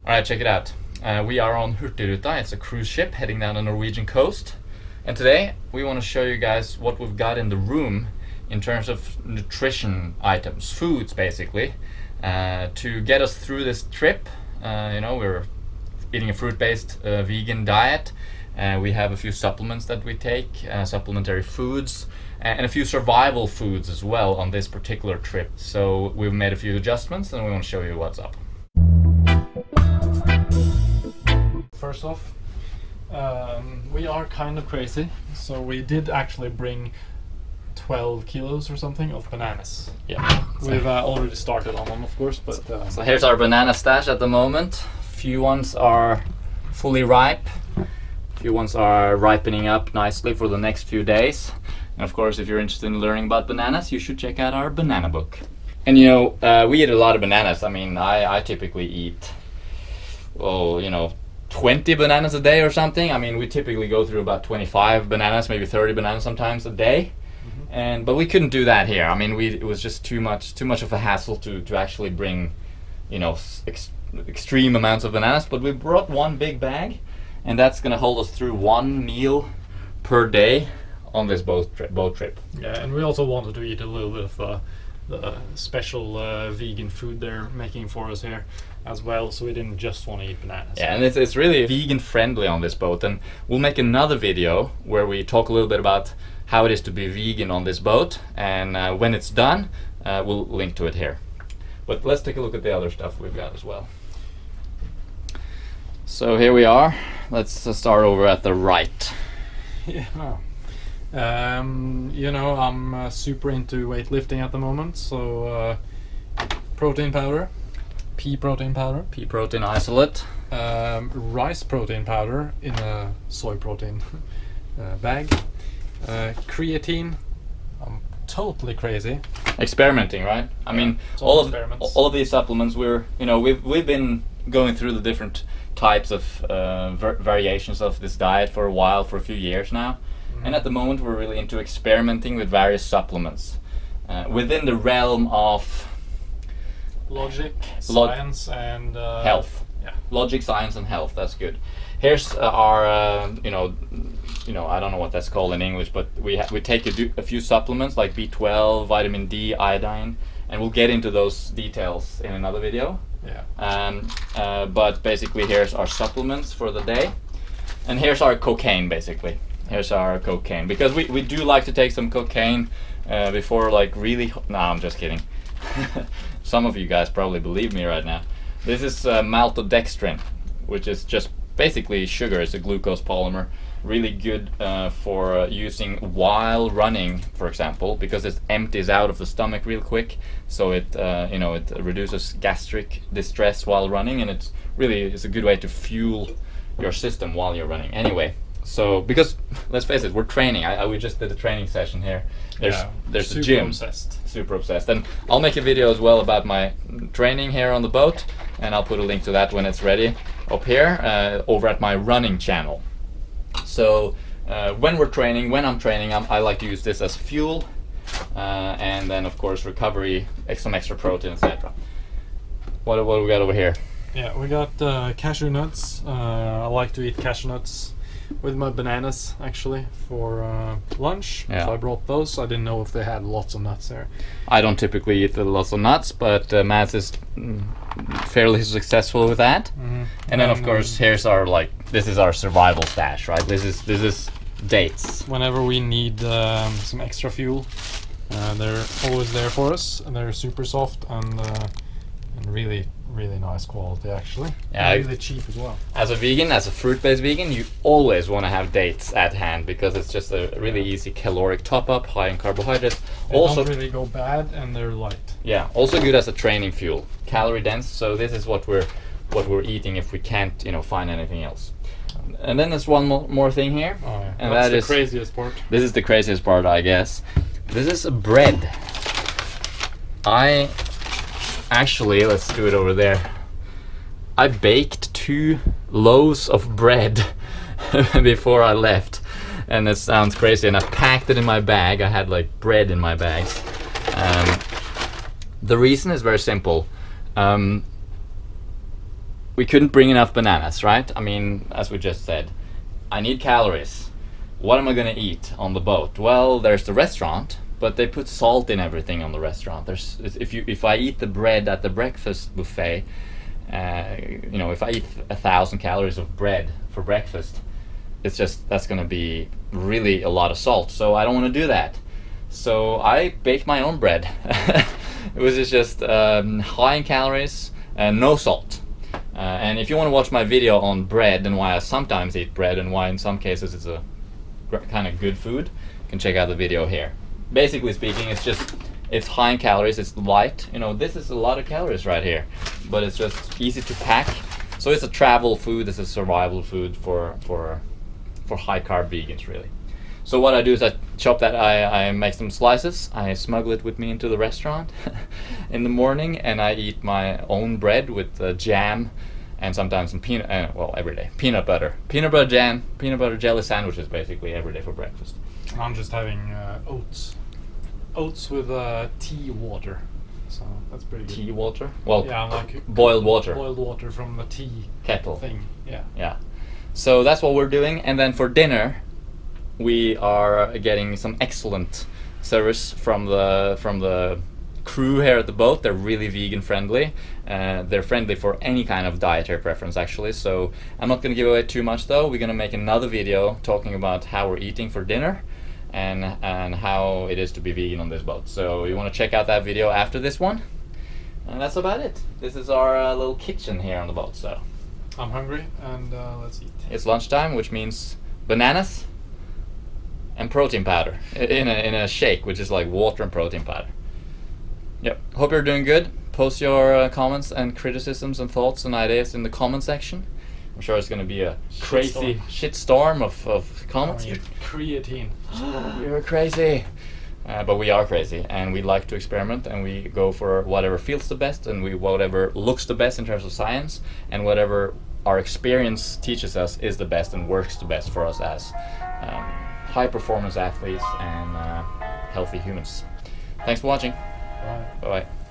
Alright, check it out. We are on Hurtigruten. It's a cruise ship heading down the Norwegian coast. And today we want to show you guys what we've got in the room in terms of nutrition items, foods basically, to get us through this trip. We're eating a fruit-based vegan diet. We have a few supplements that we take, supplementary foods, and a few survival foods as well on this particular trip. So we've made a few adjustments and we want to show you what's up. First off, we are kind of crazy, so we did actually bring 12 kilos or something of bananas. Yeah, we've already started on them, of course, but so here's our banana stash at the moment. Few ones are fully ripe, few ones are ripening up nicely for the next few days. And of course, if you're interested in learning about bananas, you should check out our banana book. And we eat a lot of bananas. I mean, I typically eat 20 bananas a day or something. I mean, we typically go through about 25 bananas, maybe 30 bananas sometimes a day. But we couldn't do that here. I mean, it was just too much of a hassle to actually bring, extreme amounts of bananas. But we brought one big bag, and that's gonna hold us through one meal per day on this boat trip. Yeah, and we also wanted to eat a little bit of the special vegan food they're making for us here as well, so we didn't just want to eat bananas. Yeah, and it's really vegan friendly on this boat, and we'll make another video where we talk a little bit about how it is to be vegan on this boat, and when it's done, we'll link to it here. But let's take a look at the other stuff we've got as well. So here we are. Let's start over at the right. Yeah. I'm super into weightlifting at the moment, so protein powder, pea protein powder, Pea protein isolate, rice protein powder in a soy protein bag, creatine. I'm totally crazy. Experimenting, right? I mean, all of these supplements, we've been going through the different types of variations of this diet for a while, for a few years now. And at the moment we're really into experimenting with various supplements within the realm of logic, science, and health. Yeah, logic, science, and health. That's good. Here's our, I don't know what that's called in English, but we take a few supplements like B12, vitamin D, iodine, and we'll get into those details in another video. Yeah. But basically, here's our supplements for the day, and here's our cocaine basically. Here's our cocaine, because we do like to take some cocaine before, like, really. No, I'm just kidding. Some of you guys probably believe me right now. This is maltodextrin, which is just basically sugar. It's a glucose polymer. Really good for using while running, for example, because it empties out of the stomach real quick. So it it reduces gastric distress while running, and it's a good way to fuel your system while you're running. Anyway. So, because let's face it, we're training. We just did a training session here. There's a gym. Super obsessed. And I'll make a video as well about my training here on the boat, and I'll put a link to that when it's ready up here over at my running channel. So when I'm training, I like to use this as fuel, and then of course recovery, some extra protein, etc. What do we got over here? Yeah, we got cashew nuts. I like to eat cashew nuts with my bananas actually for lunch. Yeah. So I brought those. I didn't know if they had lots of nuts there. I don't typically eat lots of nuts, but Mads is fairly successful with that. And then of course here's our this is our survival stash, right? This is dates. Whenever we need some extra fuel, they're always there for us, and they're super soft and really nice quality actually. Yeah, and really cheap as well. As a fruit-based vegan, you always want to have dates at hand, because it's just a really easy caloric top-up, high in carbohydrates. They don't really go bad, and they're light. Yeah, also good as a training fuel, calorie dense. So this is what we're eating if we can't find anything else. And then there's one more thing here, and that's the craziest part. This is the craziest part, I guess. This is bread. Actually, let's do it over there. I baked 2 loaves of bread before I left, and it sounds crazy, and I packed it in my bag. I had like bread in my bags. The reason is very simple. we couldn't bring enough bananas, right? I mean, as we just said, I need calories. What am I gonna eat on the boat? Well, there's the restaurant, but they put salt in everything on the restaurant. If I eat the bread at the breakfast buffet, you know, if I eat 1,000 calories of bread for breakfast, that's gonna be really a lot of salt. So I don't want to do that. So I baked my own bread. It was just high in calories and no salt. And if you want to watch my video on bread and why I sometimes eat bread and why in some cases it's a kind of good food, you can check out the video here. Basically speaking, it's high in calories, it's light. You know, this is a lot of calories right here, but it's just easy to pack. So it's a travel food, it's a survival food for high carb vegans, really. So what I do is I chop that, I make some slices, I smuggle it with me into the restaurant in the morning, and I eat my own bread with jam and sometimes some peanut, well, every day, peanut butter jam, peanut butter jelly sandwiches basically every day for breakfast. I'm just having oats with tea water, so that's pretty good. Tea water? Well, yeah, like boiled water. Boiled water from the tea kettle thing. Yeah. Yeah. So that's what we're doing, and then for dinner, we are getting some excellent service from the crew here at the boat. They're really vegan friendly. They're friendly for any kind of dietary preference, actually. So I'm not going to give away too much, though. We're going to make another video talking about how we're eating for dinner and how it is to be vegan on this boat. So you want to check out that video after this one. And that's about it. This is our little kitchen here on the boat. So I'm hungry, and let's eat. It's lunchtime, which means bananas and protein powder in a shake, which is like water and protein powder. Yep. Hope you're doing good. Post your comments and criticisms and thoughts and ideas in the comment section. I'm sure it's going to be a crazy shitstorm of comments. Oh, creatine. You're crazy. But we are crazy, and we like to experiment, and we go for whatever feels the best, and whatever looks the best in terms of science, and whatever our experience teaches us is the best and works the best for us as high performance athletes and healthy humans. Thanks for watching. Bye. Bye-bye.